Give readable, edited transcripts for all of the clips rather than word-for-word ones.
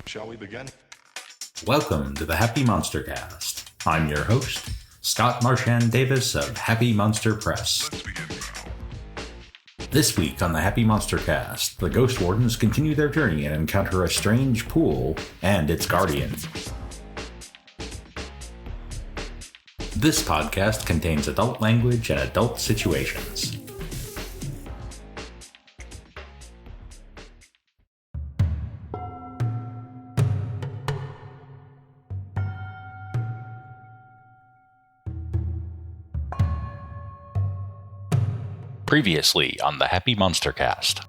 Shall we begin? Welcome to the Happy MonsterCast. I'm your host, Scott Marchand Davis of Happy Monster Press. Let's begin now. This week on the Happy MonsterCast, the Ghost Wardens continue their journey and encounter a strange pool and its guardian. This podcast contains adult language and adult situations. Previously on the Happy MonsterCast.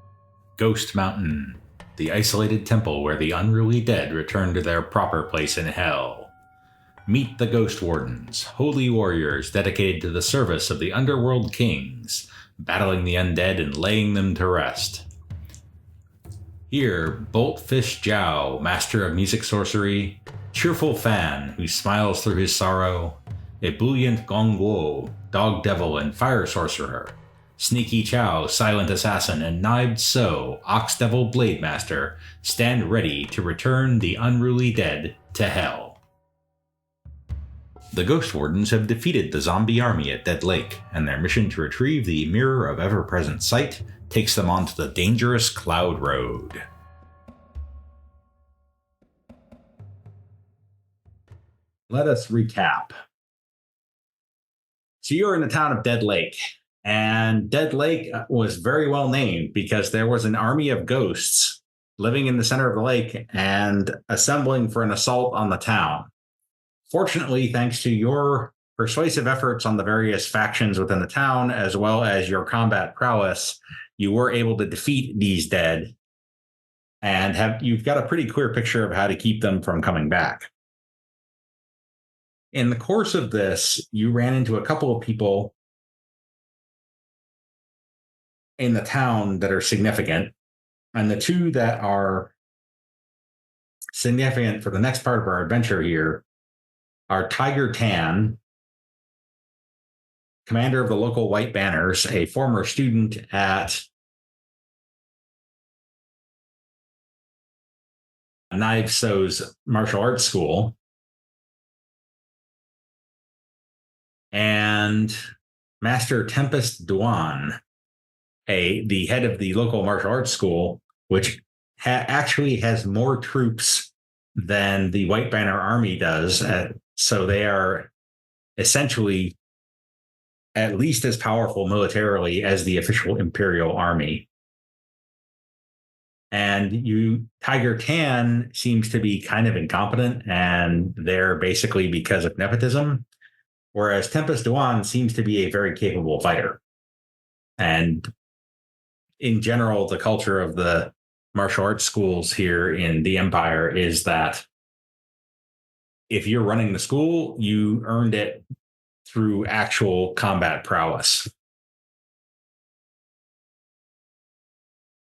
Ghost Mountain, the isolated temple where the unruly dead return to their proper place in hell. Meet the Ghost Wardens, holy warriors dedicated to the service of the underworld kings, battling the undead and laying them to rest. Here, Bolt Fist Jiao, master of music sorcery, Cheerful Fan, who smiles through his sorrow, Ebullient Gong Gou, dog devil and fire sorcerer, Sneaky Chao, silent assassin, and Jung Soo, ox devil blade master, stand ready to return the unruly dead to hell. The Ghost Wardens have defeated the zombie army at Dead Lake, and their mission to retrieve the Mirror of Ever-Present Sight takes them onto the dangerous Cloud Road. Let us recap. So you're in the town of Dead Lake. And Dead Lake was very well named because there was an army of ghosts living in the center of the lake and assembling for an assault on the town. Fortunately, thanks to your persuasive efforts on the various factions within the town, as well as your combat prowess, you were able to defeat these dead and you've got a pretty clear picture of how to keep them from coming back. In the course of this, you ran into a couple of people in the town that are significant, and the two that are significant for the next part of our adventure here are Tiger Tan, commander of the local White Banners, a former student at Jung Soo's martial arts school, and Master Tempest Duan, the head of the local martial arts school, which actually has more troops than the White Banner Army does. So they are essentially at least as powerful militarily as the official Imperial Army. And Tiger Tan seems to be kind of incompetent, and they're basically because of nepotism, whereas Tempest Duan seems to be a very capable fighter. And in general, the culture of the martial arts schools here in the Empire is that if you're running the school, you earned it through actual combat prowess.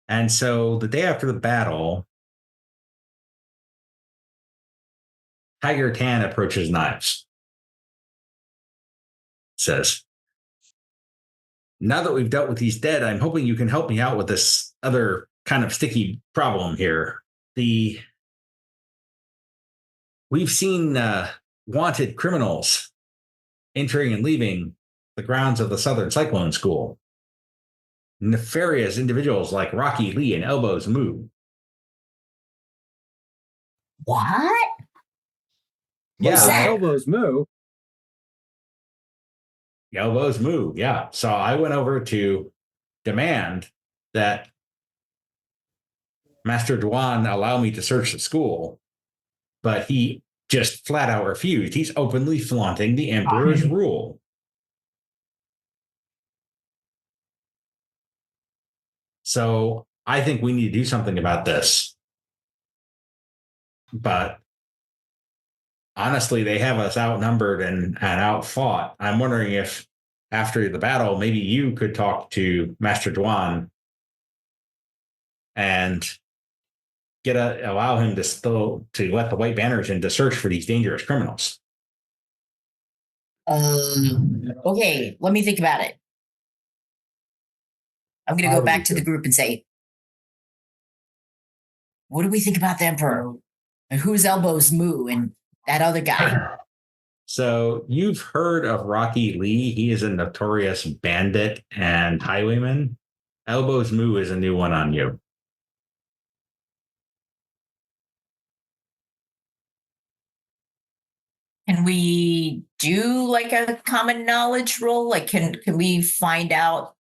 And so the day after the battle, Tiger Tan approaches Knives. Says, "Now that we've dealt with these dead, I'm hoping you can help me out with this other kind of sticky problem here. We've seen wanted criminals entering and leaving the grounds of the Southern Cyclone School. Nefarious individuals like Rocky Lee and Elbows Moo." What? Yeah, Elbows Moo. Elbows Moo. Yeah. So I went over to demand that Master Duan allow me to search the school, but he just flat out refused. He's openly flaunting the Emperor's rule. So I think we need to do something about this. But honestly, they have us outnumbered and outfought. I'm wondering if after the battle, maybe you could talk to Master Duan and allow him to let the White Banners in to search for these dangerous criminals. Okay, let me think about it. I'm going to go back to the group and say, what do we think about the Emperor? And whose elbows moo and that other guy? So you've heard of Rocky Lee. He is a notorious bandit and highwayman. Elbows Moo is a new one on you. Can we do like a common knowledge roll? Like, can we find out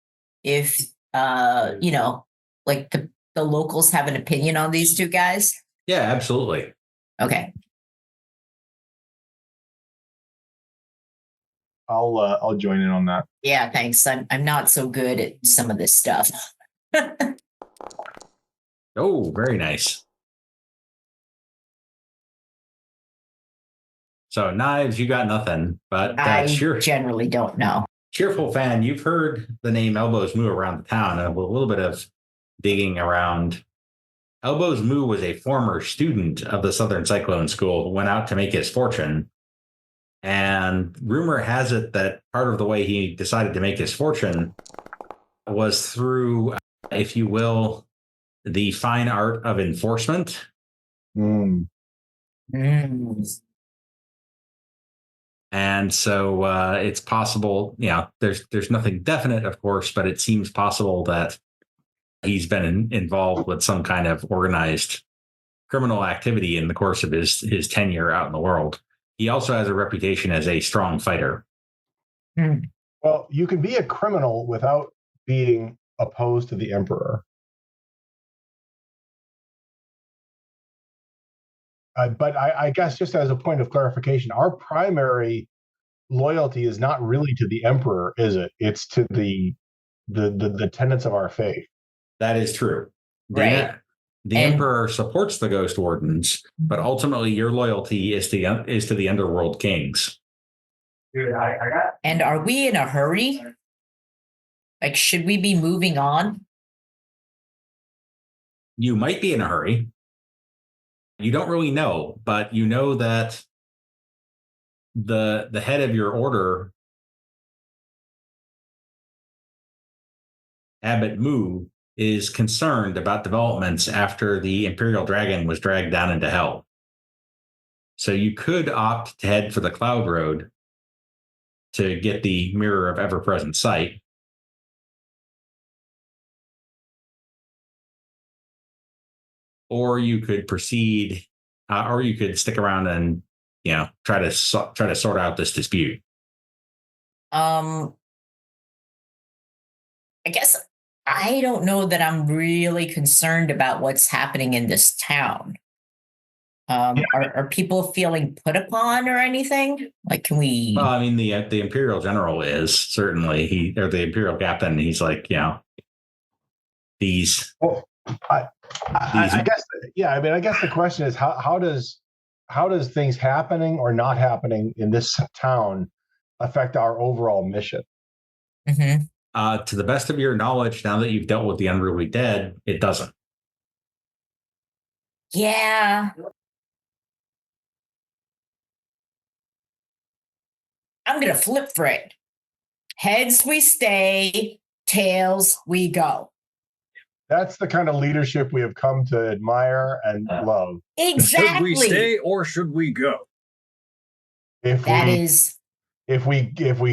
if like the locals have an opinion on these two guys? Yeah, absolutely. Okay. I'll join in on that. Yeah, thanks. I'm not so good at some of this stuff. Oh, very nice. So Knives, you got nothing, but I generally don't know. Cheerful Fan, you've heard the name Elbows Moo around the town, and a little bit of digging around. Elbows Moo was a former student of the Southern Cyclone School who went out to make his fortune. And rumor has it that part of the way he decided to make his fortune was through, if you will, the fine art of enforcement. Mm. And so it's possible, there's nothing definite, of course, but it seems possible that he's been involved with some kind of organized criminal activity in the course of his tenure out in the world. He also has a reputation as a strong fighter. Well, you can be a criminal without being opposed to the Emperor. But I guess just as a point of clarification, our primary loyalty is not really to the Emperor, is it? It's to the tenets of our faith. That is true. Right. The Emperor supports the Ghost Wardens, but ultimately your loyalty is to the Underworld Kings. And are we in a hurry? Like, should we be moving on? You might be in a hurry. You don't really know, but you know that the head of your order, Abbot Mu, is concerned about developments after the Imperial Dragon was dragged down into hell. So you could opt to head for the Cloud Road to get the Mirror of Ever-Present Sight. Or you could proceed, or you could stick around and, try to sort out this dispute. I guess I don't know that I'm really concerned about what's happening in this town. Are people feeling put upon or anything? Like, can we? Well, I mean, the Imperial General is certainly or the Imperial Captain. He's like, these. Well, I guess, yeah. I mean, I guess the question is how does things happening or not happening in this town affect our overall mission? Mm-hmm. To the best of your knowledge, now that you've dealt with the unruly dead, it doesn't. Yeah. I'm going to flip for it. Heads we stay, tails we go. That's the kind of leadership we have come to admire and love. Exactly. Should we stay or should we go? If we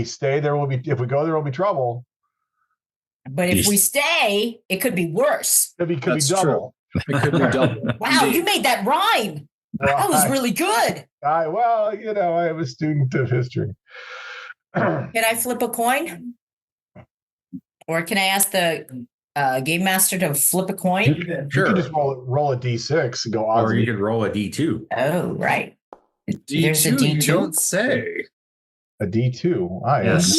stay, there will be. If we go, there will be trouble. But if we stay, it could be worse. It could be double. It could be double. Wow, you made that rhyme. That was really good. I am a student of history. Can I flip a coin? Or can I ask the game master to flip a coin? You can just roll a d6 and go on. Or you could roll a d2. Oh, right. D2, There's a D2. You don't say. A d2. Yes.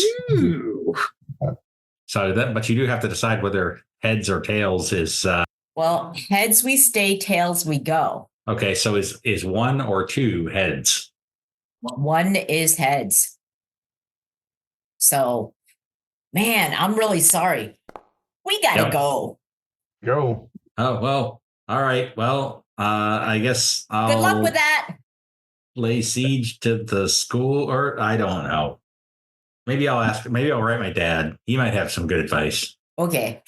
So but you do have to decide whether heads or tails is. Well, heads we stay, tails we go. Okay, so is 1 or 2 heads? 1 is heads. So, man, I'm really sorry. We gotta go. Go. Oh, well, all right. Well, I guess I'll Good luck with that. lay siege to the school, or I don't know. Maybe I'll write my dad. He might have some good advice. Okay.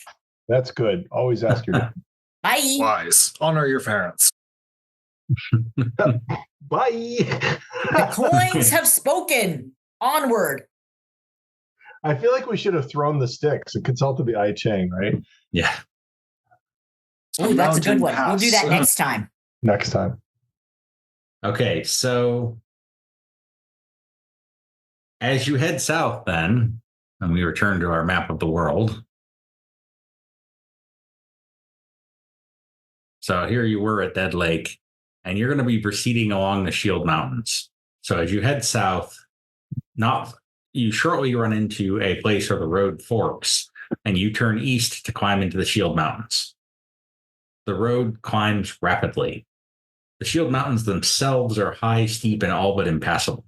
That's good. Always ask your dad. Bye. Wise. Honor your parents. Bye. The coins have spoken. Onward. I feel like we should have thrown the sticks and consulted the I Ching, right? Yeah. Oh, that's a good Mountain one. We'll do that pass. next time. Next time. Okay, so as you head south then, and we return to our map of the world. So here you were at Dead Lake, and you're going to be proceeding along the Shield Mountains. So as you head south, you shortly run into a place where the road forks, and you turn east to climb into the Shield Mountains. The road climbs rapidly. The Shield Mountains themselves are high, steep, and all but impassable.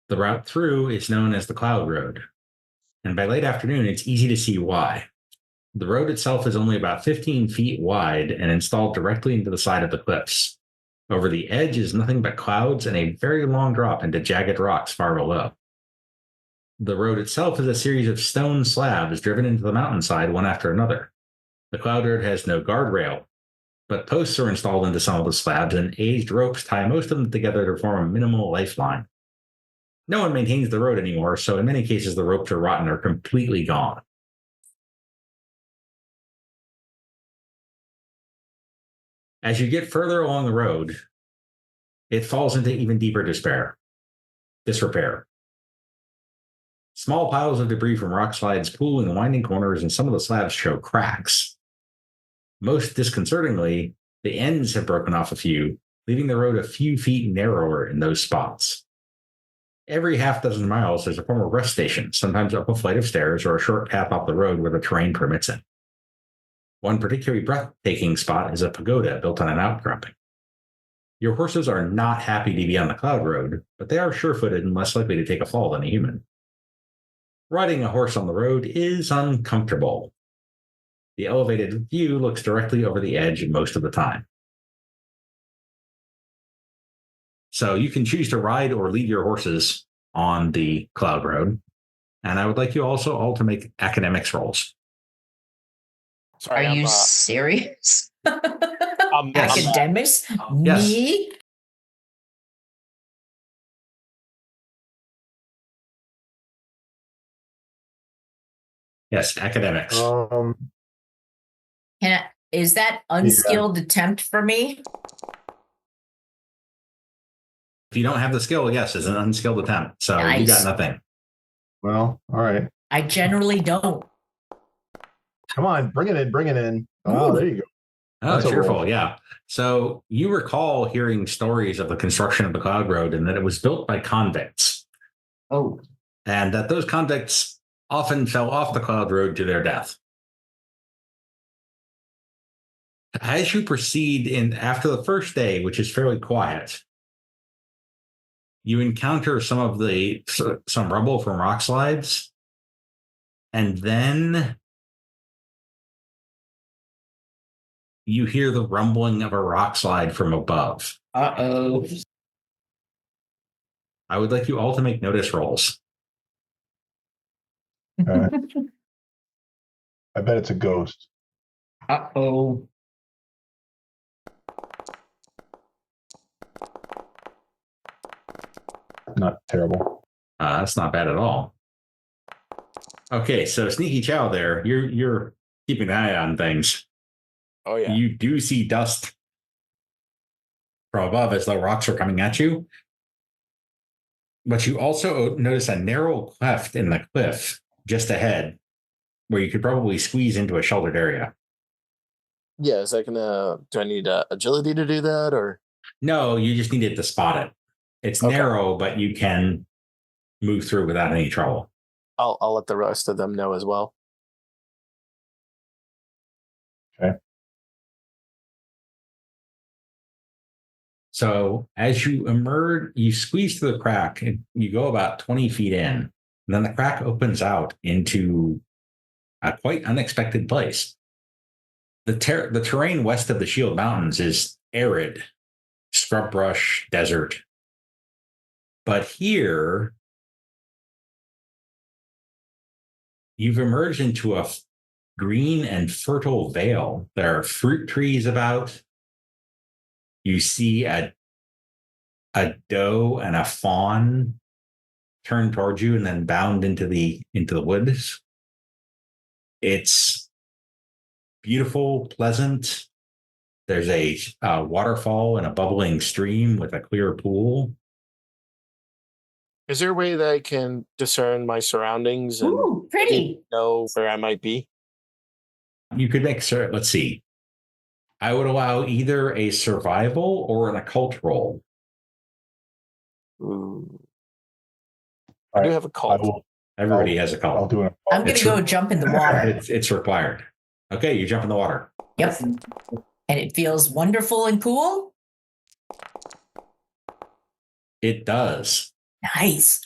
The route through is known as the Cloud Road, and by late afternoon, it's easy to see why. The road itself is only about 15 feet wide and installed directly into the side of the cliffs. Over the edge is nothing but clouds and a very long drop into jagged rocks far below. The road itself is a series of stone slabs driven into the mountainside one after another. The Cloud Road has no guardrail, but posts are installed into some of the slabs and aged ropes tie most of them together to form a minimal lifeline. No one maintains the road anymore, so in many cases the ropes are rotten or completely gone. As you get further along the road, it falls into even deeper disrepair. Small piles of debris from rock slides pool in the winding corners, and some of the slabs show cracks. Most disconcertingly, the ends have broken off a few, leaving the road a few feet narrower in those spots. Every half dozen miles, there's a former rest station, sometimes up a flight of stairs or a short path off the road where the terrain permits it. One particularly breathtaking spot is a pagoda built on an outcropping. Your horses are not happy to be on the Cloud Road, but they are sure-footed and less likely to take a fall than a human. Riding a horse on the road is uncomfortable. The elevated view looks directly over the edge most of the time. So you can choose to ride or lead your horses on the Cloud Road. And I would like you also all to make academics rolls. Sorry, Are you serious? Yes. Academics? Yes. Me? Yes, academics. Is that unskilled attempt for me? If you don't have the skill, yes, it's an unskilled attempt. So Nice. You got nothing. Well, all right. I generally don't. Come on, bring it in. Oh, Ooh. there you go. Oh, That's a cheerful, roll. yeah. So you recall hearing stories of the construction of the Cloud Road and that it was built by convicts. Oh. And that those convicts often fell off the Cloud Road to their death. As you proceed after the first day, which is fairly quiet, you encounter some rubble from rock slides, and then you hear the rumbling of a rock slide from above. Uh-oh. I would like you all to make notice rolls. I bet it's a ghost. Uh-oh. Not terrible. That's not bad at all. Okay, so Sneaky Chao there, you're keeping an eye on things. Oh yeah. You do see dust from above as though rocks are coming at you. But you also notice a narrow cleft in the cliff just ahead where you could probably squeeze into a sheltered area. Yeah, is that gonna? Do I need agility to do that, or? No, you just needed to spot it. It's Okay. narrow, but you can move through without any trouble. I'll let the rest of them know as well. Okay. So as you emerge, you squeeze through the crack and you go about 20 feet in. And then the crack opens out into a quite unexpected place. The terrain west of the Shield Mountains is arid, scrub brush, desert. But here, you've emerged into a green and fertile vale. There are fruit trees about. You see a doe and a fawn turn towards you and then bound into the woods. It's beautiful, pleasant. There's a waterfall and a bubbling stream with a clear pool. Is there a way that I can discern my surroundings and Ooh, pretty. know where I might be? You could make sure. Let's see. I would allow either a survival or an occult roll. Ooh. I do have a cult. Everybody has a cult. I'll do it. I'm going to go jump in the water. It's required. Okay, you jump in the water. Yep. And it feels wonderful and cool. It does. Nice.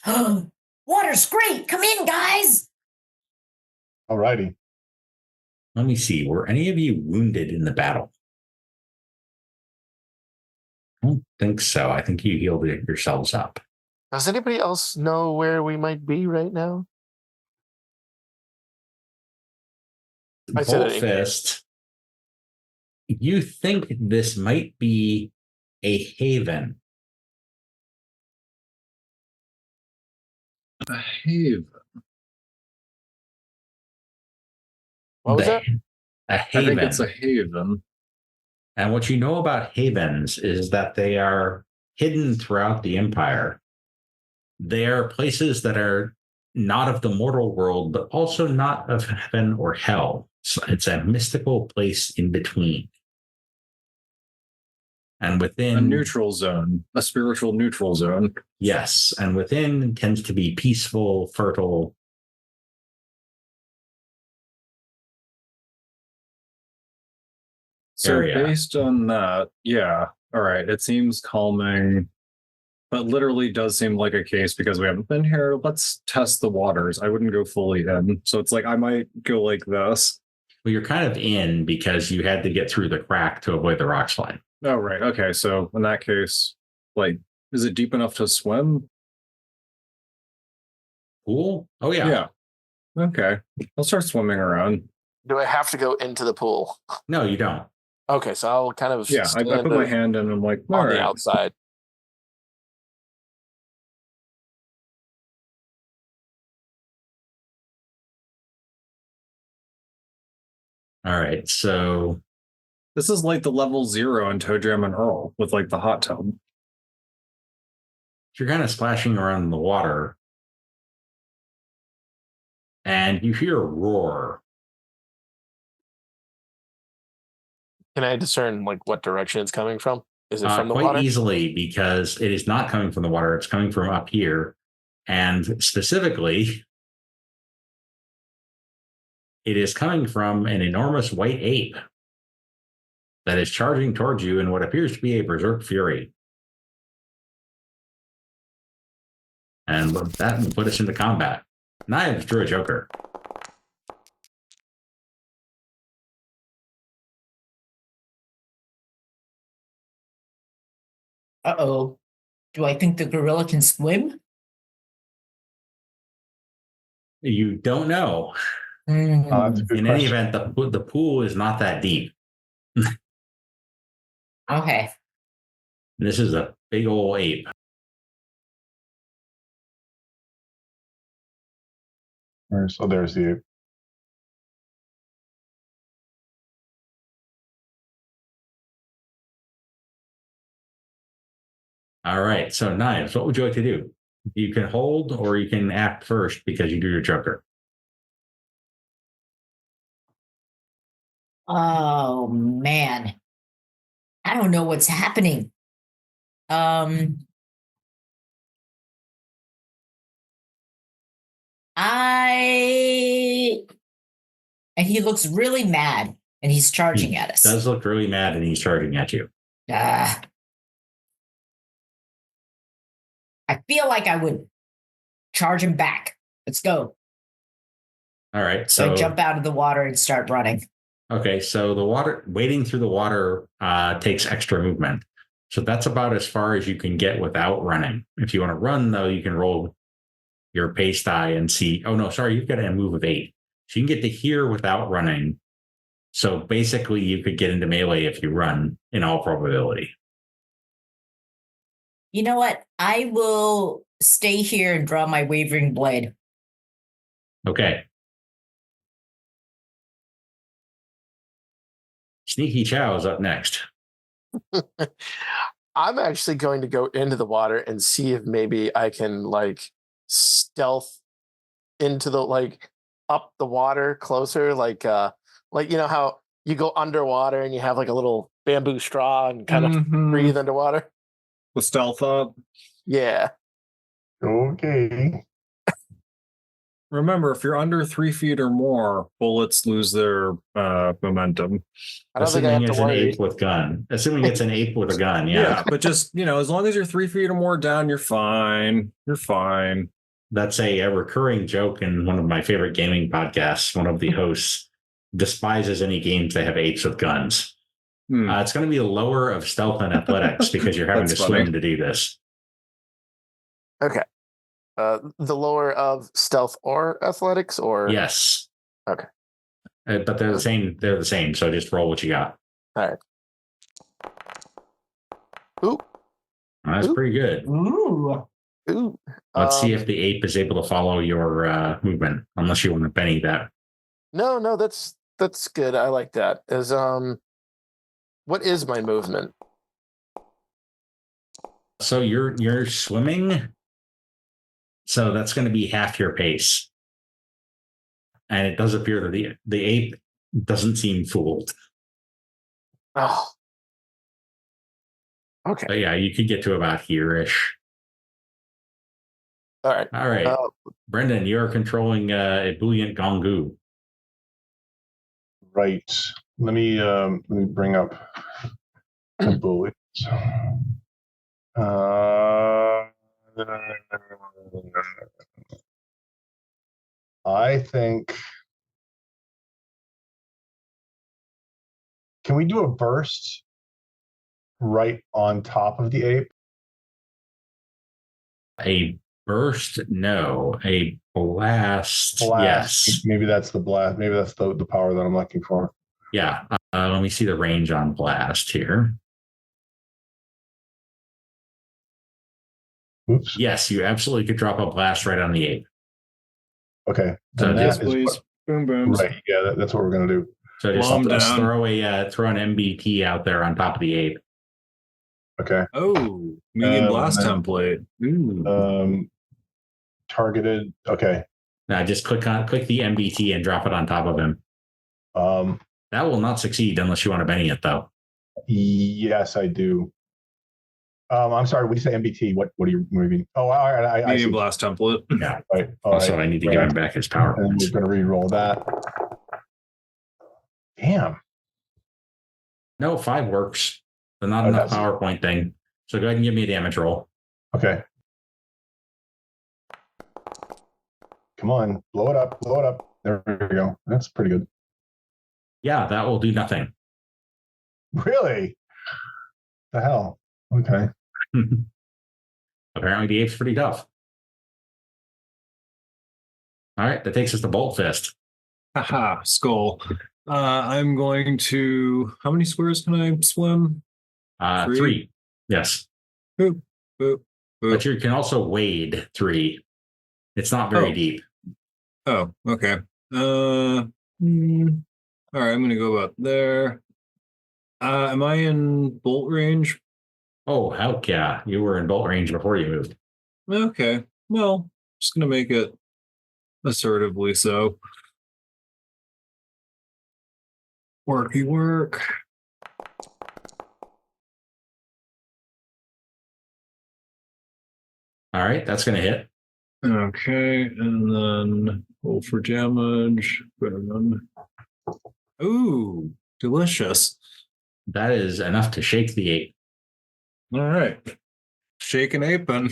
Water's great. Come in, guys. All righty. Let me see. Were any of you wounded in the battle? I don't think so. I think you healed yourselves up. Does anybody else know where we might be right now? I said Bolt Fist, you think this might be a haven. A haven. What was that? A haven. I think it's a haven. And what you know about havens is that they are hidden throughout the empire. They are places that are not of the mortal world, but also not of heaven or hell. So it's a mystical place in between. And within a neutral zone, a spiritual neutral zone. Yes. And within tends to be peaceful, fertile. So area. Based on that, yeah. All right. It seems calming, but literally does seem like a case because we haven't been here. Let's test the waters. I wouldn't go fully in. So it's like, I might go like this. Well, you're kind of in because you had to get through the crack to avoid the rock slide. Oh, right. Okay. So in that case, like, is it deep enough to swim? Pool? Oh, yeah. Yeah. Okay. I'll start swimming around. Do I have to go into the pool? No, you don't. Okay, so I'll kind of I put my hand in and I'm like, on the outside. All right. So this is like the level 0 in Toe Jam and Earl with like the hot tub. You're kind of splashing around in the water and you hear a roar. Can I discern like what direction it's coming from? Is it from the quite water? Easily, because it is not coming from the water. It's coming from up here. And specifically, it is coming from an enormous white ape that is charging towards you in what appears to be a berserk fury. And that will put us into combat. Knives drew a joker. Uh-oh. Do I think the gorilla can swim? You don't know. That's a good In any question. event, the pool is not that deep. Okay. This is a big old ape. So there's the. All right. So Knives, what would you like to do? You can hold or you can act first because you do your joker. Oh, man. I don't know what's happening. And he looks really mad and he's charging at us. Does look really mad and he's charging at you. I feel like I would charge him back. Let's go. All right. So I jump out of the water and start running. Okay. So the water, wading through the water takes extra movement. So that's about as far as you can get without running. If you want to run, though, you can roll your pace die and see. Oh, no, sorry. You've got a move of 8. She can get to here without running. So basically, you could get into melee if you run, in all probability. You know what? I will stay here and draw my wavering blade. Okay. Sneaky Chao is up next. I'm actually going to go into the water and see if maybe I can like stealth into the like up the water closer, like you know how you go underwater and you have like a little bamboo straw and kind of breathe underwater. The stealth up. Yeah. Okay. Remember, if you're under 3 feet or more, bullets lose their momentum. I don't think I have Assuming it's to an worry. ape with gun. Assuming it's an ape with a gun, yeah. But just, as long as you're 3 feet or more down, you're fine. You're fine. That's a recurring joke in one of my favorite gaming podcasts. One of the hosts despises any games that have apes with guns. It's going to be the lower of stealth and athletics because you're having to swim to do this. Okay. The lower of stealth or athletics, or Yes. Okay. But they're the same. They're the same. So just roll what you got. All right. Ooh. That's pretty good. Ooh. Let's see if the ape is able to follow your movement, unless you want to Benny that. No, that's good. I like that. What is my movement? So you're swimming. So that's going to be half your pace. And it does appear that the ape doesn't seem fooled. Oh. Okay. But yeah, you could get to about here-ish. All right. All right. Brendan, you're controlling Ebullient Gong Gou. Right. Let me bring up Ebullient. I think. Can we do a burst right on top of the ape? A burst? No. A blast? Yes. Maybe that's the blast. Maybe that's the power that I'm looking for. Yeah. Let me see the range on blast here. Oops. Yes, you absolutely could drop a blast right on the ape. Okay. So yes, please. Boom, boom. Right. Yeah, that's what we're going to do. So just throw an MBT out there on top of the ape. Okay. Oh, medium blast template. Ooh. Targeted. Okay. Now just click the MBT and drop it on top of him. That will not succeed unless you want to Benny it, though. Yes, I do. I'm sorry. When you say MBT, what do you mean? Oh, all right. I medium blast template. Yeah. Right. Also, I need to give him back his power. And we're going to re-roll that. Damn. No, 5 works. But not enough PowerPoint thing. So go ahead and give me a damage roll. Okay. Come on. Blow it up. Blow it up. There we go. That's pretty good. Yeah, that will do nothing. Really? The hell? Okay. Apparently the ape's pretty tough. All right, that takes us to Bolt Fist. Haha, skull. I'm going to... How many squares can I swim? 3. Yes. Boop, boop, boop. But you can also wade 3. It's not very deep. Oh, okay. All right, I'm going to go about there. Am I in bolt range? Oh, heck yeah. You were in bolt range before you moved. Okay. Well, just going to make it assertively so. Worky work. All right, that's going to hit. Okay, and then roll for damage. Ooh, delicious. That is enough to shake the ape. All right. Shake an ape and...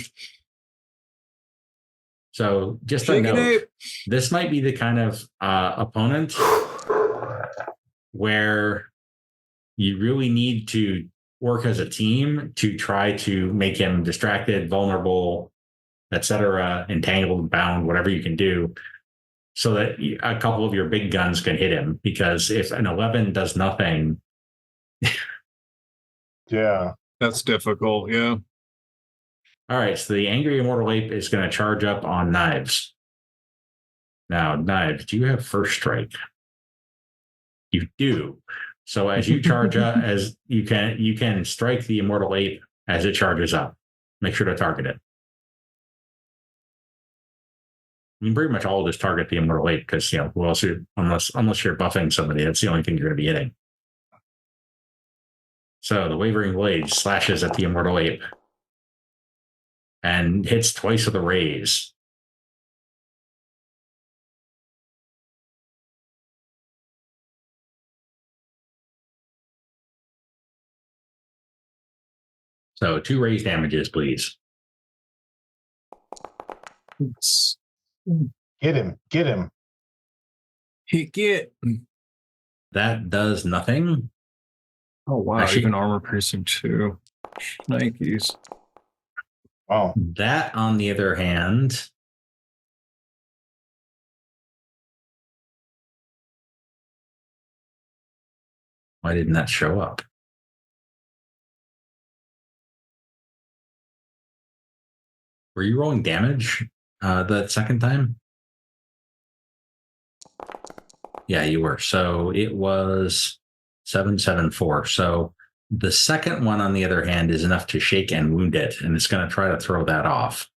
So just a note, this might be the kind of opponent where you really need to work as a team to try to make him distracted, vulnerable, etc., entangled, bound, whatever you can do, so that a couple of your big guns can hit him. Because if an 11 does nothing, Yeah. That's difficult. Yeah. all right. So the angry immortal ape is going to charge up on Knives. Now, Knives, do you have first strike? You do. So as you charge up, as you can strike the immortal ape as it charges up. Make sure to target it. You can pretty much all just target the immortal ape because who else? Unless you're buffing somebody, that's the only thing you're going to be hitting. So the wavering blade slashes at the immortal ape and hits twice with a raise. So 2 raise damages, please. Get him. Get him. Get. That does nothing. Oh, wow. Actually, Even armor piercing 2. Nikes. Wow. That, on the other hand, why didn't that show up? Were you rolling damage the second time? Yeah, you were. So it was 774. So the second one, on the other hand, is enough to shake and wound it, and it's going to try to throw that off.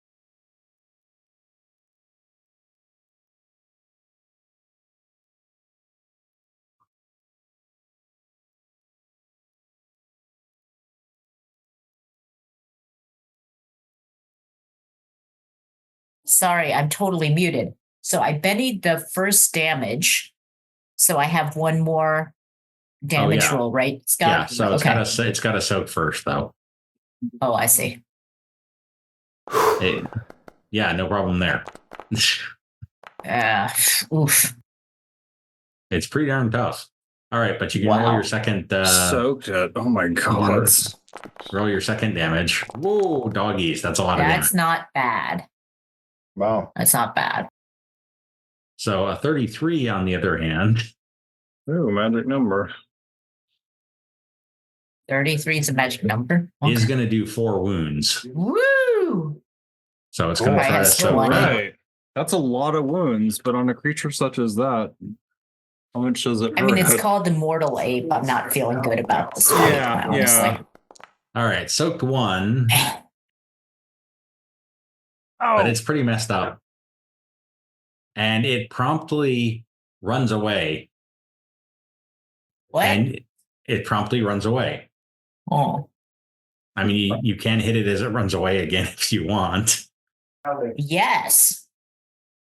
Sorry, I'm totally muted. So I betted the first damage. So I have one more damage roll, right, Scott? Yeah, so it's got to soak first, though. Oh, I see. Yeah, no problem there. Oof. It's pretty darn tough. All right, but you can roll your second. Soaked it. Oh my god. Roll your second damage. Whoa, doggies. That's a lot of damage. That's not bad. Wow. That's not bad. So a 33, on the other hand. Ooh, magic number. 33 is a magic number. Okay. Is going to do 4 wounds. Woo! So it's going to try to soak. Right. That's a lot of wounds, but on a creature such as that, how much does it hurt? I mean, it's called the mortal ape. I'm not feeling good about this fight, honestly. All right, soaked 1. But it's pretty messed up. And it promptly runs away. What? And it promptly runs away. Oh. I mean, you can hit it as it runs away again if you want. Yes.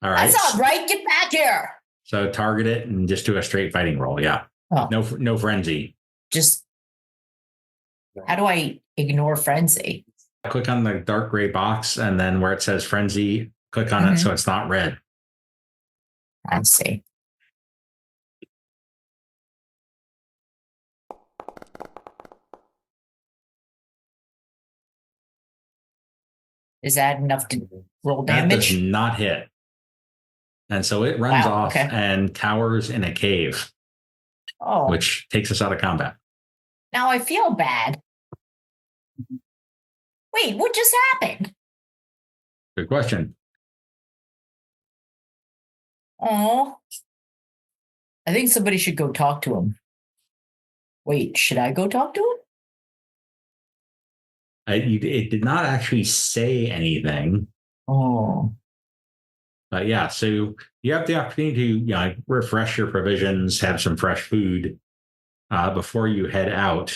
All right. That's not right. Get back here. So target it and just do a straight fighting roll. Yeah. Oh. No frenzy. Just how do I ignore frenzy? Click on the dark gray box, and then where it says frenzy, click on it so it's not red. I see. Is that enough to roll damage? That does not hit. And so it runs off and cowers in a cave, which takes us out of combat. Now I feel bad. Wait, what just happened? Good question. Oh, I think somebody should go talk to him. Wait, should I go talk to him? It did not actually say anything. Oh. But yeah, so you have the opportunity to refresh your provisions, have some fresh food before you head out.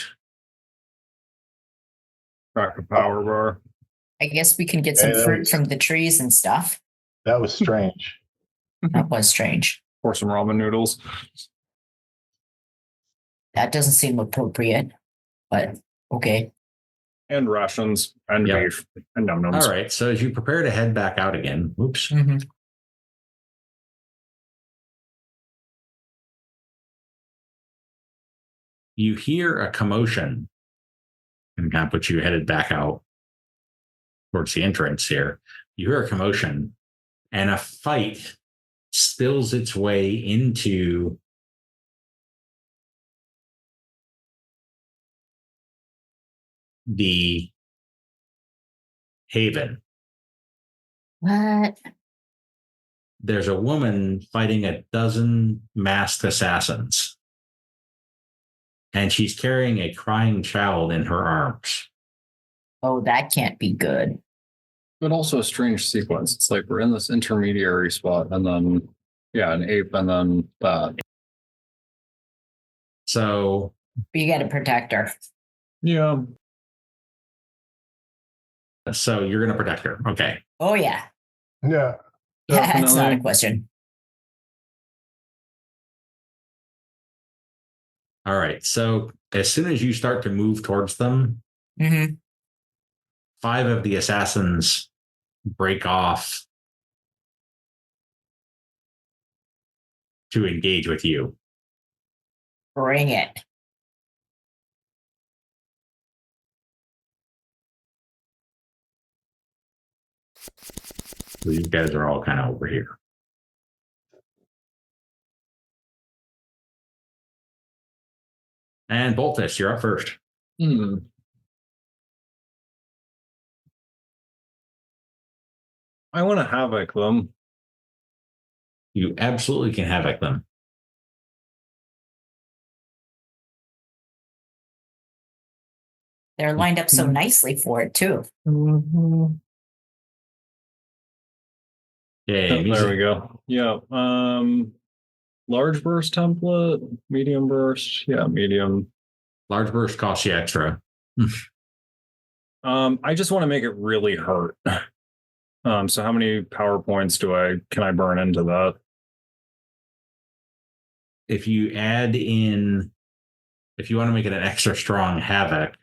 Crack a power bar. I guess we can get some fruit from the trees and stuff. That was strange. That was strange. Or some ramen noodles. That doesn't seem appropriate, but okay. And rations and beef and num-nums. All right, so as you prepare to head back out again, you hear a commotion, and kind of put you headed back out towards the entrance here. You hear a commotion and a fight spills its way into the haven. What? There's a woman fighting a dozen masked assassins, and she's carrying a crying child in her arms. Oh, that can't be good. But also a strange sequence. It's like we're in this intermediary spot, and then an ape, and then that. So You got to protect her. Yeah. So you're going to protect her. Okay. Oh, yeah. Yeah. Yeah, it's not a Definitely. question. All right. So as soon as you start to move towards them, Mm-hmm. 5 of the assassins break off to engage with you. Bring it. So these guys are all kind of over here. And Boltfist, you're up first. I want to havoc them. You absolutely can havoc them. They're lined up so nicely for it, too. Yeah, There we go. Yeah. Large burst template, medium burst. Yeah, medium. Large burst costs you extra. I just want to make it really hurt. So how many power points can I burn into that? If you want to make it an extra strong havoc,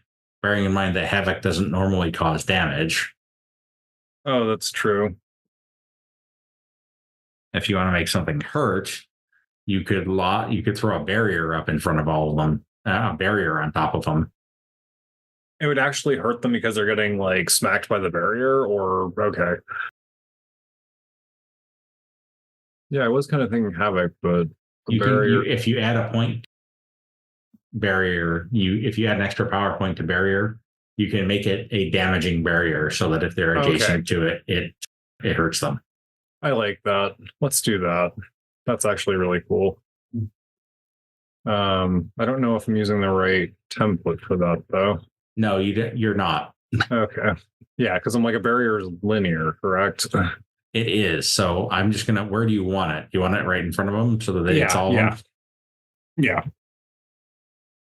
bearing in mind that havoc doesn't normally cause damage. Oh, that's true. If you want to make something hurt, you could throw a barrier up in front of all of them, a barrier on top of them. It would actually hurt them because they're getting like smacked by the barrier, or okay. Yeah, I was kind of thinking havoc, but if you add a point barrier, if you add an extra power point to barrier, you can make it a damaging barrier so that if they're adjacent to it, it hurts them. I like that. Let's do that. That's actually really cool. I don't know if I'm using the right template for that though. No, you're not. Okay. Yeah, because I'm like a barrier is linear, correct? It is. So I'm just gonna. Where do you want it? You want it right in front of them so that it's all. Yeah.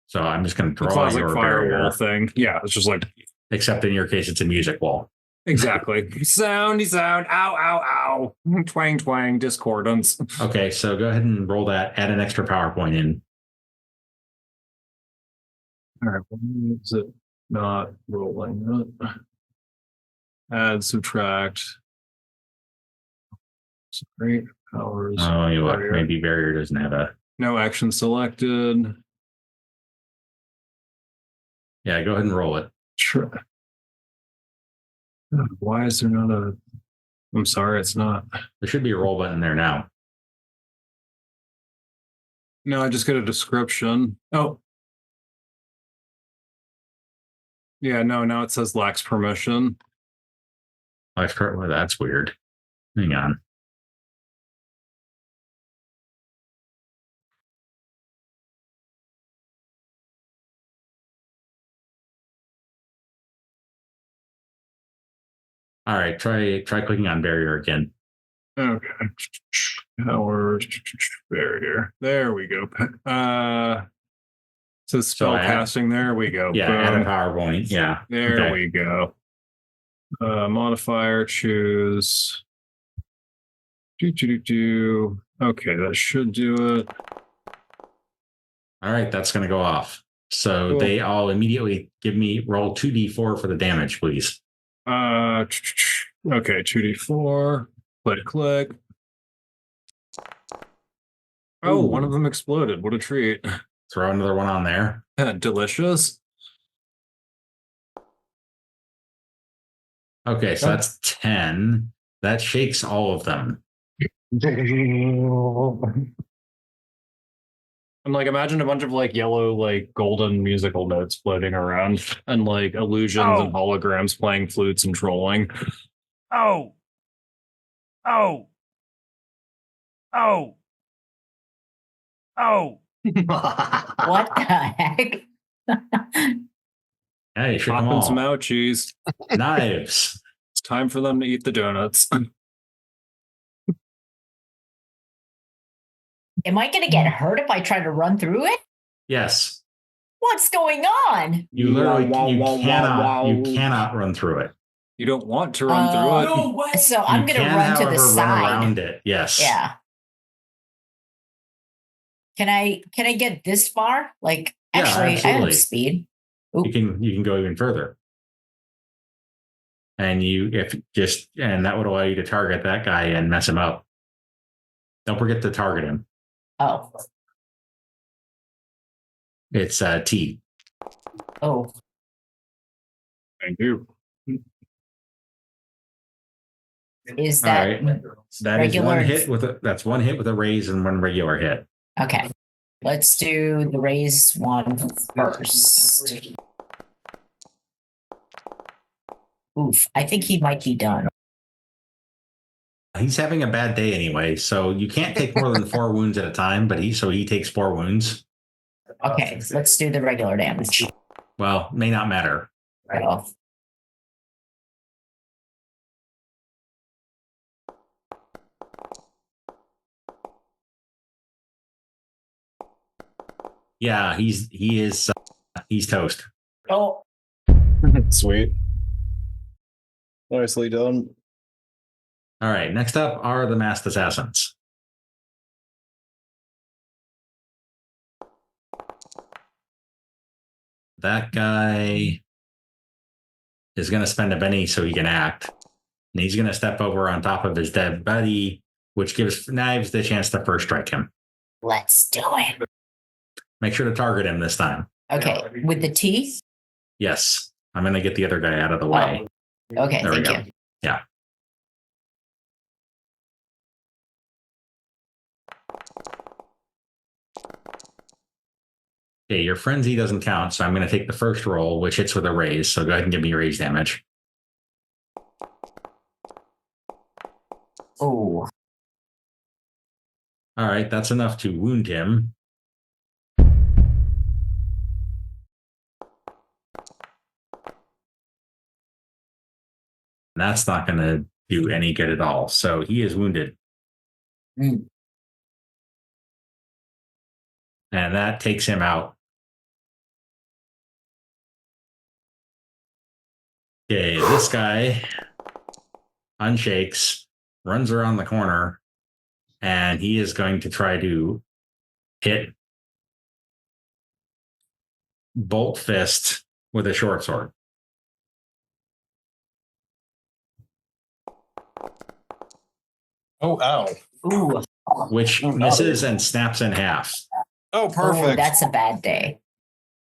So I'm just gonna draw the classic your firewall barrier thing. Yeah, it's just like. Except in your case, it's a music wall. Exactly. Soundy sound. Ow, ow, ow. Twang, twang. Discordance. Okay, so go ahead and roll that. Add an extra power point in. All right. Why is it not rolling? Add, subtract. Great powers. Oh, you look. Maybe barrier doesn't have a. No action selected. Yeah, go ahead and roll it. Sure. Why is there not a? I'm sorry, it's not. There should be a roll button there now. No, I just get a description. Oh. Yeah, no, now it says lacks permission. Well, that's weird. Hang on. All right, try clicking on barrier again. Okay. Powers barrier. There we go. So spell casting. There we go. Yeah, add a power point. Yeah. There we go. Modifier, choose. Okay, that should do it. All right, that's going to go off. So Cool. they all immediately roll 2d4 for the damage, please. Okay, 2d4. Click. Oh, one of them exploded. What a treat. Throw another one on there. Delicious. Okay, so that's 10. That shakes all of them. And like imagine a bunch of like yellow, like golden musical notes floating around and like illusions and holograms playing flutes and trolling. Oh. Oh. Oh. Oh. What the heck? Hey, shook them Popping some all. ouchies. Knives. It's time for them to eat the donuts. Am I going to get hurt if I try to run through it? Yes. What's going on? You literally you Wow. cannot run through it. You don't want to run through it. No way. So I'm You going to can, run to the however, run side. around it. Yes. Yeah. Can I get this far? Like, Yeah, actually, I absolutely. have speed. You can go even further. And that would allow you to target that guy and mess him up. Don't forget to target him. Oh. It's T. Oh. Thank you. Is All that right. That is regular? that's one hit with a raise and one regular hit. Okay. Let's do the raise one first. Oof. I think he might be done. He's having a bad day anyway, so you can't take more than 4 wounds at a time, but he takes 4 wounds. Okay, let's do the regular damage. Well, may not matter. Right off. Yeah, he's toast. Oh, Sweet. Nicely done. All right, next up are the masked assassins. That guy is going to spend a penny so he can act. And he's going to step over on top of his dead buddy, which gives Knives the chance to first strike him. let's do it. Make sure to target him this time. Okay, with the teeth? Yes, I'm going to get the other guy out of the way. Okay, There we thank go. you. Yeah. Okay, your frenzy doesn't count, so I'm going to take the first roll, which hits with a raise. So go ahead and give me raise damage. Oh, All right, that's enough to wound him. That's not going to do any good at all. So he is wounded. Mm. And that takes him out. Okay, this guy unshakes, runs around the corner, and he is going to try to hit Bolt Fist with a short sword. Oh, ow. ooh. Which misses and snaps in half. Oh, Oh, perfect. that's a bad day.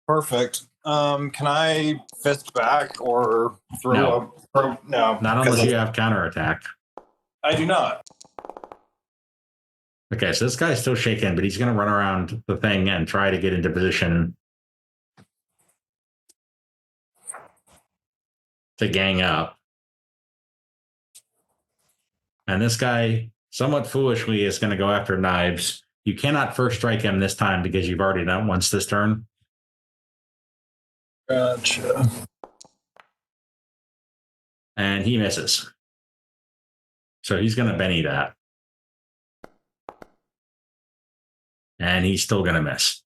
Perfect. Can I fist back or throw No. No. Not unless you have counterattack. I do not. Okay, so this guy's still shaking, but he's going to run around the thing and try to get into position to gang up. And this guy, somewhat foolishly, is going to go after Knives. You cannot first strike him this time because you've already done it once this turn. Gotcha. And he misses. So he's going to Benny that. And he's still going to miss.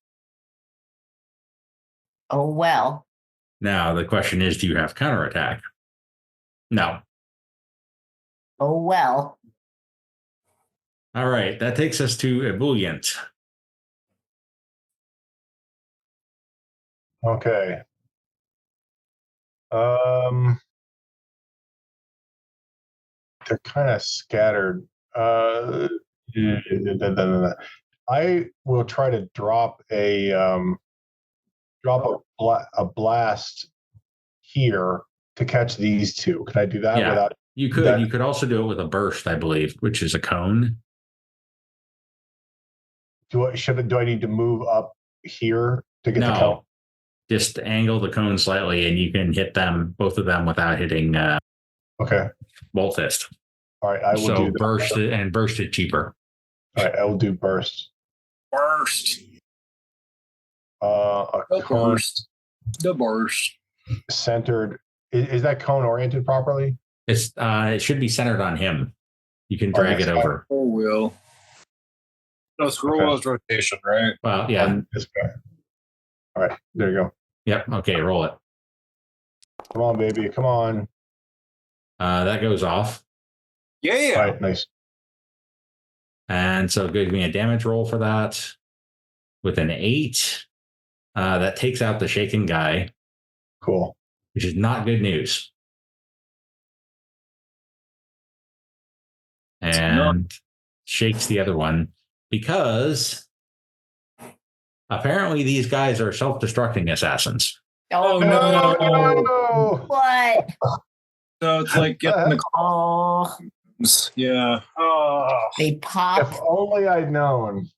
Oh, well. Now, the question is, do you have counterattack? No. Oh, well. All right, that takes us to Ebullient. Okay. They're kind of scattered. I will try to drop a blast here to catch these two. Can I do that Yeah. without? You could also do it with a burst, I believe, which is a cone. Do I need to move up here to get the cone? No, just angle the cone slightly, and you can hit them, both of them, without hitting Okay. Bolt Fist. All right, I will So do that. burst it cheaper. All right, I will do burst. Burst. A The cone burst. The burst. centered. Is that cone oriented properly? It should be centered on him. You can drag it over. Oh, will. No, scroll Okay. was rotation, right? Well, yeah. On this guy. All right, there you go. Yep. Okay, roll it. Come on, baby. Come on. That goes off. Yeah. All right, nice. And so give me a damage roll for that with an 8. That takes out the shaken guy, Cool. which is not good news. And shakes the other one because apparently these guys are self-destructing assassins. Oh, No! what? So it's like getting the Oh, crumbs. Yeah. Oh. they If pop. only I'd known.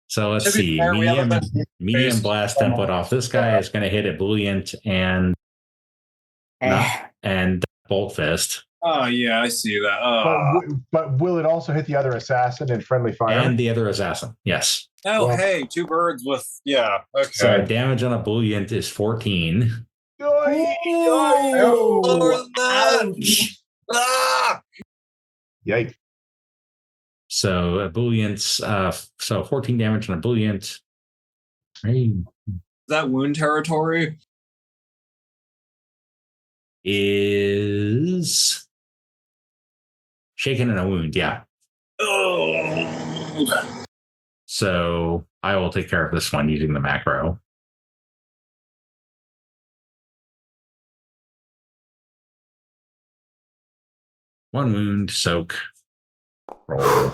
So let's To be see. fair, we haven't Medium faced- blast template off. This guy is going to hit Ebullient and Bolt Fist. Oh, yeah, I see that. But will it also hit the other assassin in friendly fire? And the other assassin. Yes. Oh, Well- hey, 2 birds with, yeah, okay. So damage on Ebullient is 14. More than that. Ouch. Ah! Yikes. So Ebullient, so 14 damage on Ebullient. Hey, Is that wound territory? is shaken in a wound, yeah. Oh. So I will take care of this one using the macro. One wound, soak. Roll.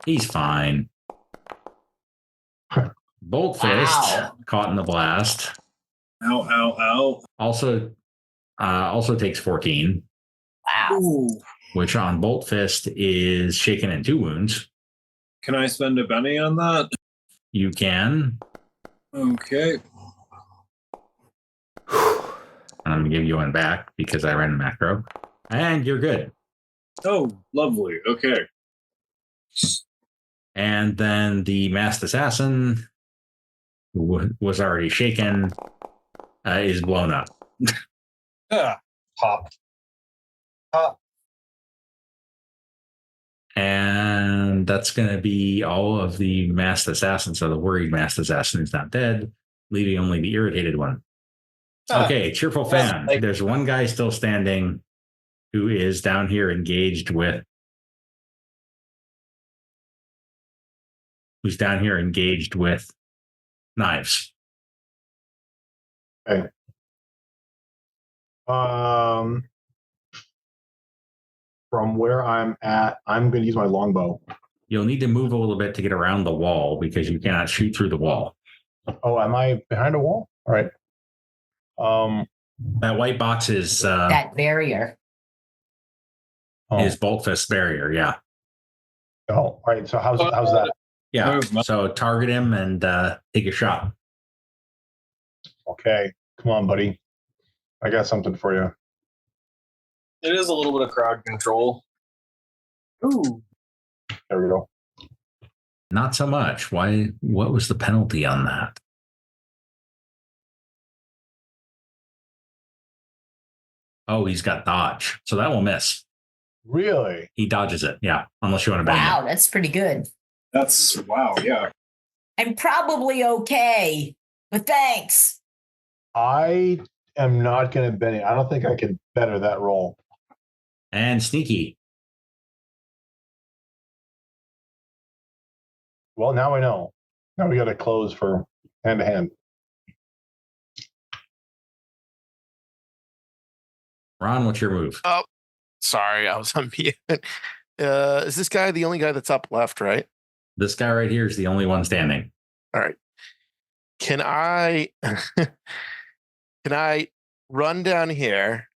He's fine. Bolt Fist Wow. caught in the blast. Ow, ow, ow. Also takes 14, Wow. Ooh. which on Bolt Fist is shaken in 2 wounds. Can I spend a penny on that? You can. Okay. And I'm going to give you one back because I ran a macro. And you're good. Oh, lovely. Okay. And then the masked assassin, who was already shaken, is blown up. Ah, pop. Pop. And that's going to be all of the masked assassins. So the worried masked assassin is not dead, leaving only the irritated one. Okay, Cheerful Fan. There's one guy still standing who is down here engaged with. Who's down here engaged with knives. Okay. From where I'm at, I'm going to use my longbow. You'll need to move a little bit to get around the wall because you cannot shoot through the wall. Oh, am I behind a wall? All right. That white box is That barrier. Bolt Fist barrier. Yeah. Oh, all right. So how's that? Yeah. Movement. So target him and take a shot. Okay. Come on, buddy. I got something for you. It is a little bit of crowd control. Ooh. There we go. Not so much. Why? What was the penalty on that? Oh, he's got dodge. So that will miss. Really? He dodges it. Yeah. Unless you want to bang Wow, that's pretty good. That's, wow, yeah. I'm probably okay, but thanks. I am not going to bet it. I don't think I can better that roll. And Sneaky. Well, now I know. Now we got to close for hand to hand. Ron, what's your move? Oh, sorry, I was on mute. Is this guy the only guy that's up left, right? This guy right here is the only one standing. All right. Can I can I run down here,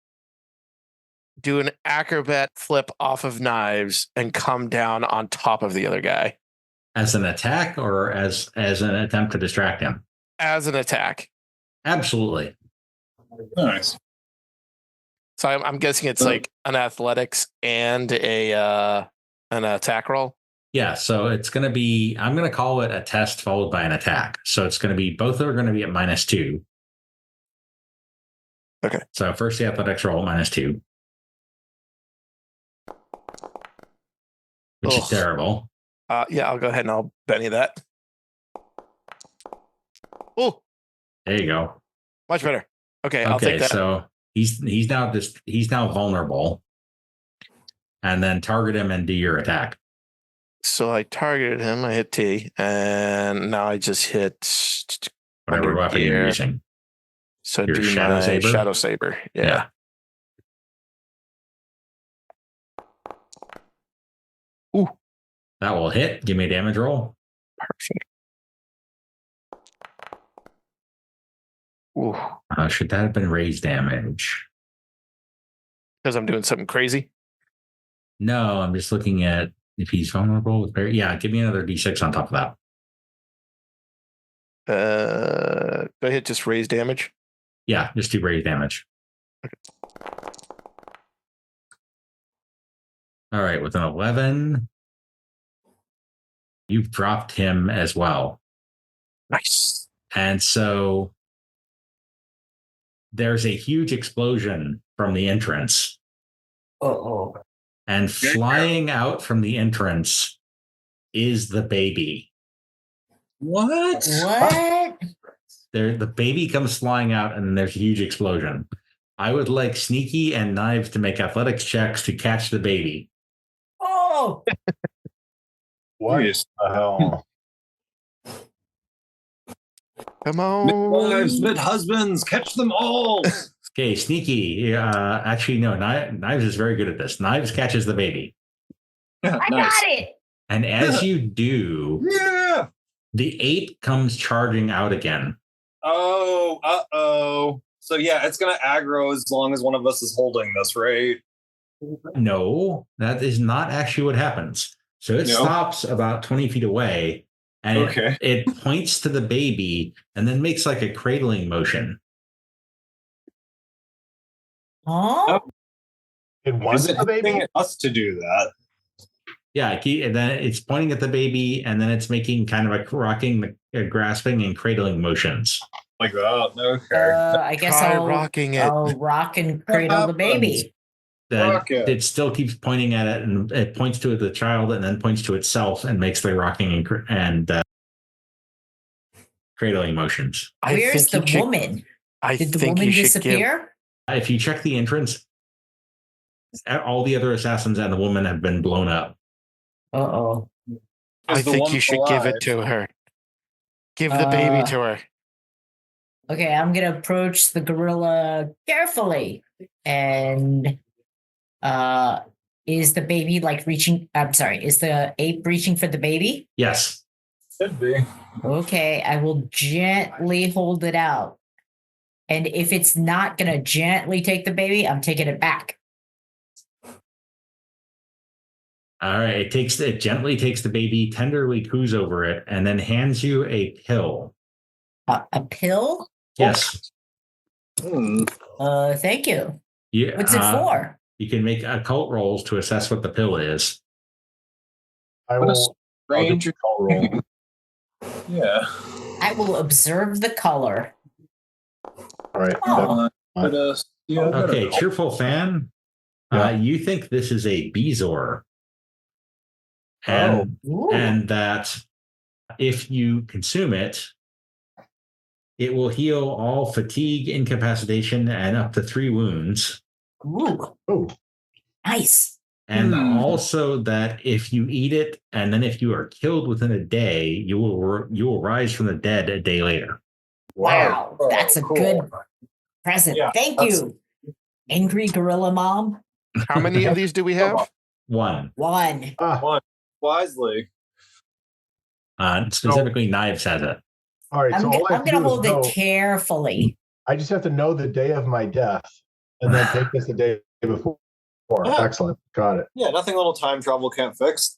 do an acrobat flip off of Knives and come down on top of the other guy As an attack or as an attempt to distract him? as an attack. Absolutely. Nice. So I'm guessing it's like an athletics and an attack roll. Yeah, so it's going to be, I'm going to call it a test followed by an attack. So it's going to be, both are going to be at -2. Okay. So first the athletics roll, -2. Which is terrible. Yeah, I'll go ahead and I'll Benny that. Oh, There you go. much better. Okay, I'll take that. So he's now vulnerable. And then target him and do your attack. So I targeted him. I hit T, and now I just hit Whatever weapon you're using. So Your do Shadow my Saber? Shadow Saber. Yeah. Ooh. That will hit. Give me a damage roll. Perfect. Ooh. Should that have been raised damage? Because I'm doing something crazy. No, I'm just looking at if he's vulnerable. Yeah, give me another D6 on top of that. Do I hit just raise damage? Yeah, just do raise damage. Okay. All right, with an 11, you've dropped him as well. Nice. And so there's a huge explosion from the entrance. Uh-oh. And flying out from the entrance is the baby. What? What? The baby comes flying out, and then there's a huge explosion. I would like Sneaky and Knives to make athletics checks to catch the baby. Oh! What Yes. the hell? Come on. Wives, mid husbands, catch them all. Okay, Sneaky. Actually, no. Knives is very good at this. Knives catches the baby, I got it! and as you do, Yeah. the ape comes charging out again. Oh, uh-oh. So yeah, it's gonna aggro as long as one of us is holding this, right? No, that is not actually what happens. So it No? stops about 20 feet away, and Okay. it points to the baby, and then makes like a cradling motion. Huh? It wants Is it the baby? hitting us to do that? Yeah, and then it's pointing at the baby, and then it's making kind of a rocking, grasping, and cradling motions. Like that? Okay. I guess Try I'll rocking it. I'll rock and cradle the baby. That Rocket. it still keeps pointing at it, and it points to the child, and then points to itself, and makes the rocking and cradling motions. Where's the woman? Did the woman disappear? If you check the entrance, all the other assassins and the woman have been blown up. Uh-oh. I Is the think woman you should give alive? it to her. Give the baby to her. Okay, I'm gonna approach the gorilla carefully. And is the baby like reaching? I'm sorry, is the ape reaching for the baby? Yes. Should be. Okay, I will gently hold it out. And if it's not gonna gently take the baby, I'm taking it back. All right. It gently takes the baby, tenderly coos over it, and then hands you a pill. A pill? Yes. Thank you. Yeah. What's it for? You can make occult rolls to assess what the pill is. I What a will. I'll do strange a call roll. Yeah. I will observe the color. All right. Oh. Okay, Cheerful Fan. Yeah. You think this is a Bezoar. And, Ooh. and that if you consume it, it will heal all fatigue, incapacitation, and up to 3 wounds. Ooh. Oh, Nice. And also that if you eat it, and then if you are killed within a day, you will rise from the dead a day later. Wow. Oh, That's a cool. good present. Yeah, Thank that's- you. Angry Gorilla Mom. How many of these do we have? 1. One. Wisely. Specifically, Knives has it. all right. So all I I'm have to gonna do is hold know, it carefully. I just have to know the day of my death, and then take this the day before. 4. Yeah. Excellent. Got it. Yeah, nothing little time travel can't fix.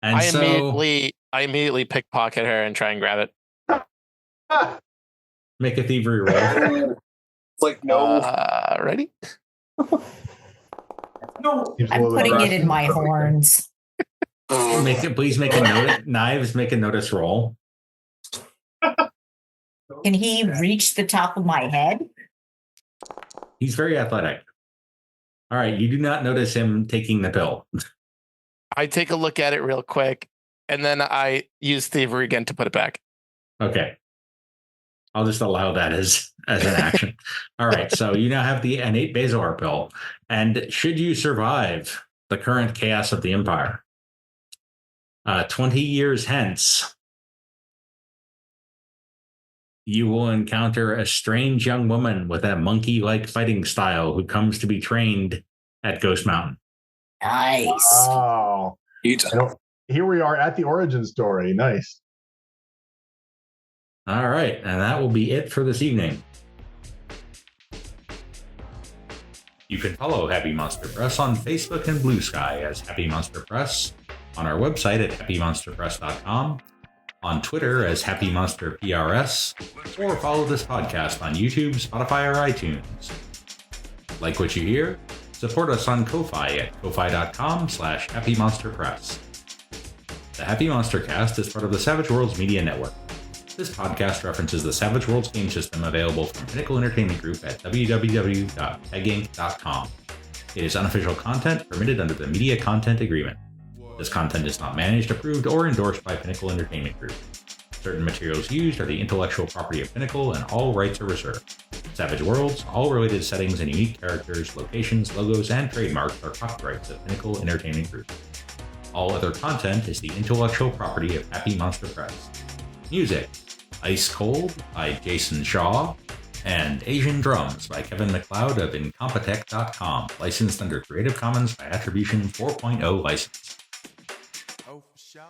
And I immediately pickpocket her and try and grab it. make a thievery roll. It's like, no. Ready? No. Seems a I'm little putting it aggressive. in my horns. Please make a note. Knives, make a notice roll. Can he reach the top of my head? He's very athletic. All right, you do not notice him taking the pill. I take a look at it real quick, and then I use thievery again to put it back. Okay. I'll just allow that as an action. All right, so you now have the innate Bezor pill. And should you survive the current chaos of the Empire, 20 years hence, you will encounter a strange young woman with a monkey-like fighting style who comes to be trained at Ghost Mountain. Nice. Wow. Here we are at the origin story. Nice. All right, and that will be it for this evening. You can follow Happy Monster Press on Facebook and Blue Sky as Happy Monster Press, on our website at happymonsterpress.com, on Twitter as Happy Monster PRS, or follow this podcast on YouTube, Spotify, or iTunes. Like what you hear? Support us on Ko-Fi at ko-fi.com/happymonsterpress. The Happy Monster Cast is part of the Savage Worlds Media Network. This podcast references the Savage Worlds game system available from Pinnacle Entertainment Group at www.peginc.com. It is unofficial content permitted under the Media Content Agreement. This content is not managed, approved, or endorsed by Pinnacle Entertainment Group. Certain materials used are the intellectual property of Pinnacle and all rights are reserved. Savage Worlds, all related settings and unique characters, locations, logos, and trademarks are copyrights of Pinnacle Entertainment Group. All other content is the intellectual property of Happy Monster Press. Music: Ice Cold by Jason Shaw, and Asian Drums by Kevin McLeod of Incompetech.com, licensed under Creative Commons by Attribution 4.0 license. Oh, for sure.